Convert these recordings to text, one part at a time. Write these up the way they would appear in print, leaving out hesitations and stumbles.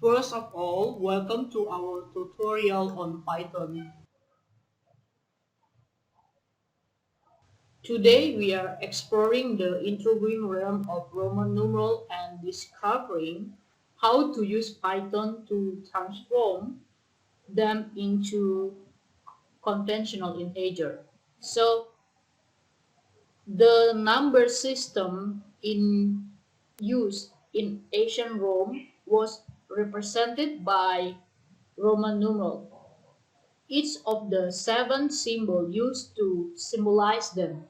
First of all, welcome to our tutorial on Python. Today we are exploring the intriguing realm of Roman numeral and discovering how to use Python to transform them into conventional integer. So the number system in use in ancient Rome was represented by Roman numeral. Each of the seven symbols used to symbolize them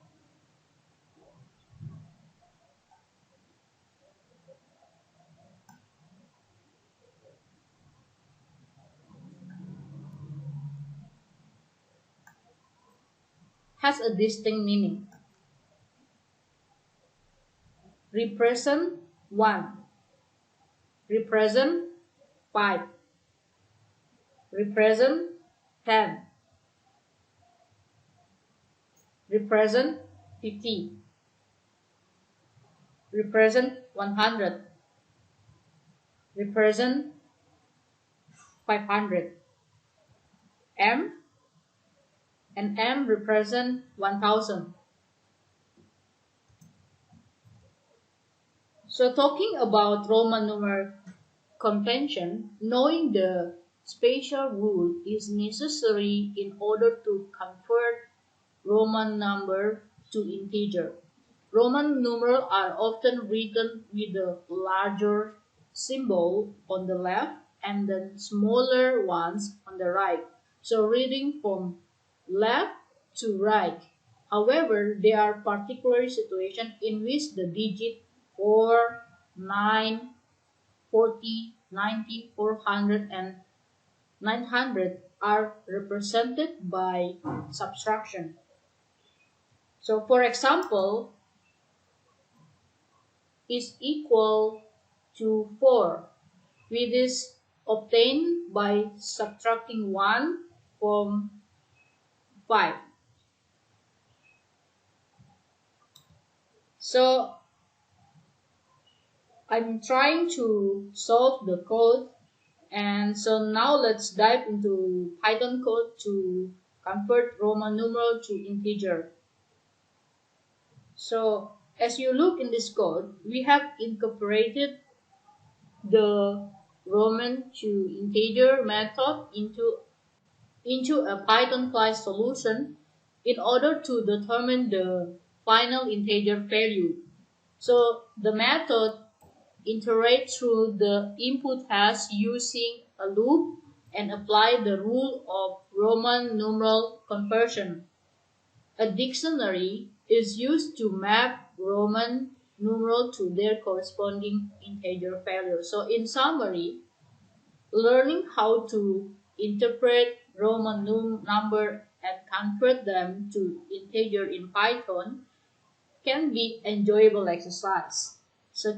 has a distinct meaning. Represent 1, represent 5, represent 10, represent 50, represent 100, represent 500. M and M represent 1000. So talking about Roman numeral convention, knowing the spatial rule is necessary in order to convert Roman number to integer. Roman numerals are often written with a larger symbol on the left and then smaller ones on the right. So reading from left to right. However, there are particular situations in which the digit 4, 9, 40, 90, 400, and 900 are represented by subtraction. So for example, is equal to 4, which is obtained by subtracting 1 from 5. So I'm trying to solve the code, and so now let's dive into Python code to convert Roman numeral to integer. So as you look in this code, we have incorporated the Roman to integer method into a Python class solution in order to determine the final integer value. So the method iterates through the input hash using a loop and apply the rule of Roman numeral conversion. A dictionary is used to map Roman numeral to their corresponding integer value. So in summary, learning how to interpret Roman number and convert them to integer in Python can be enjoyable exercise. So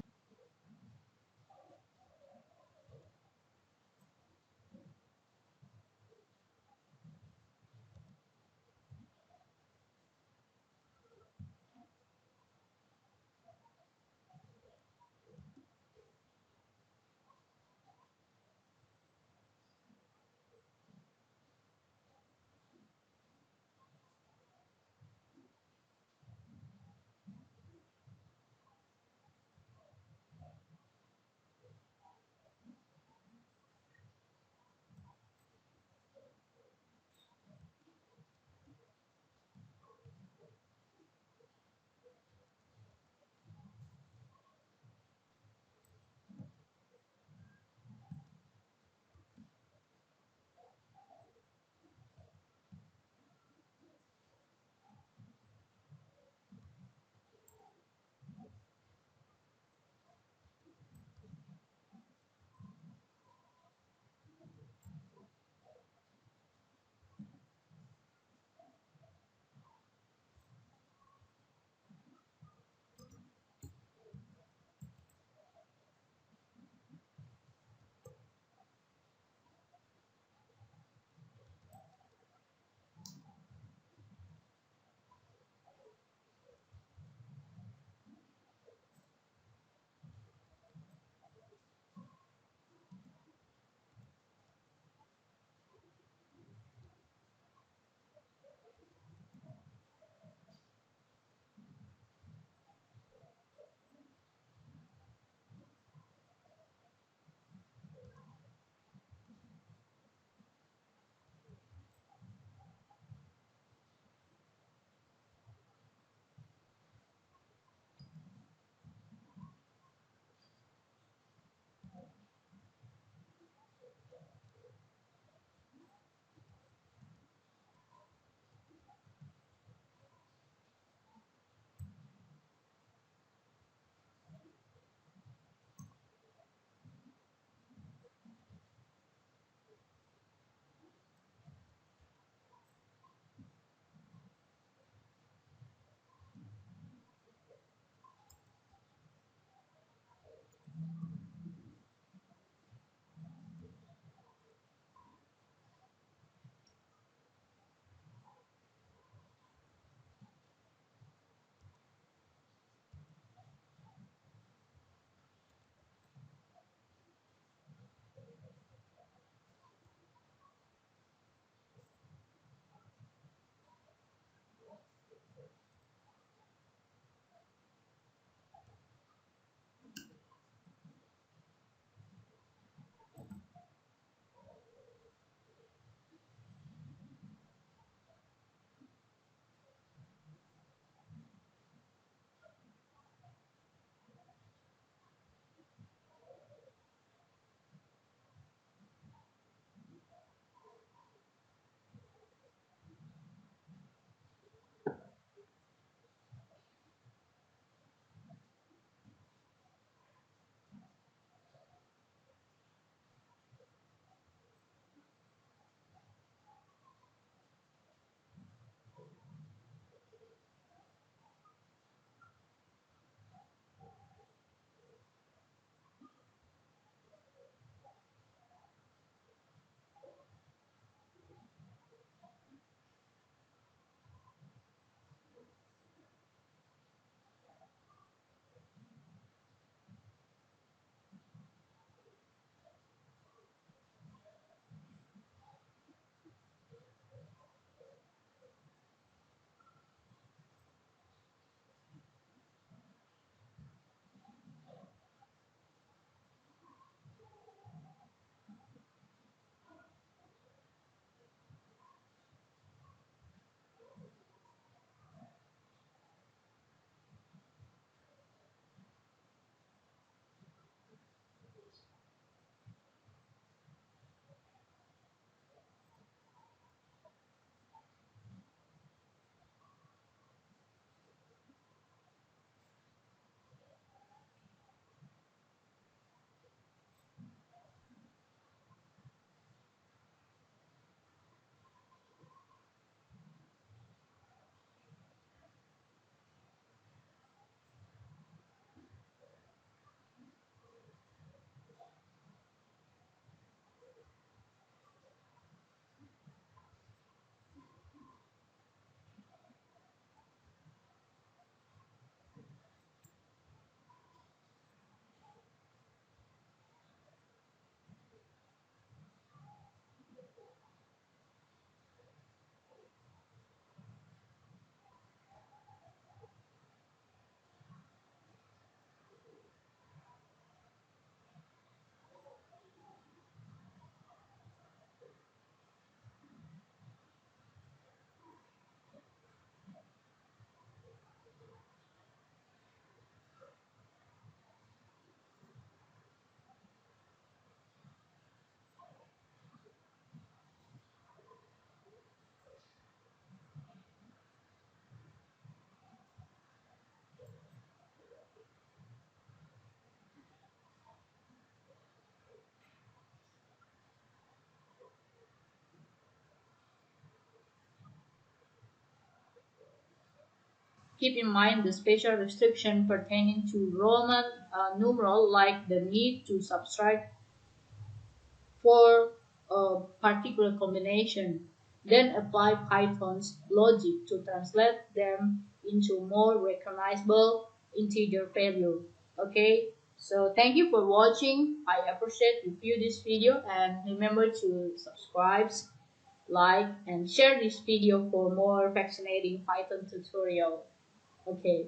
Keep in mind the special restriction pertaining to Roman numeral, like the need to subtract for a particular combination. Then apply Python's logic to translate them into more recognizable integer value. Okay, so thank you for watching. I appreciate you view this video, and remember to subscribe, like, and share this video for more fascinating Python tutorial. Okay.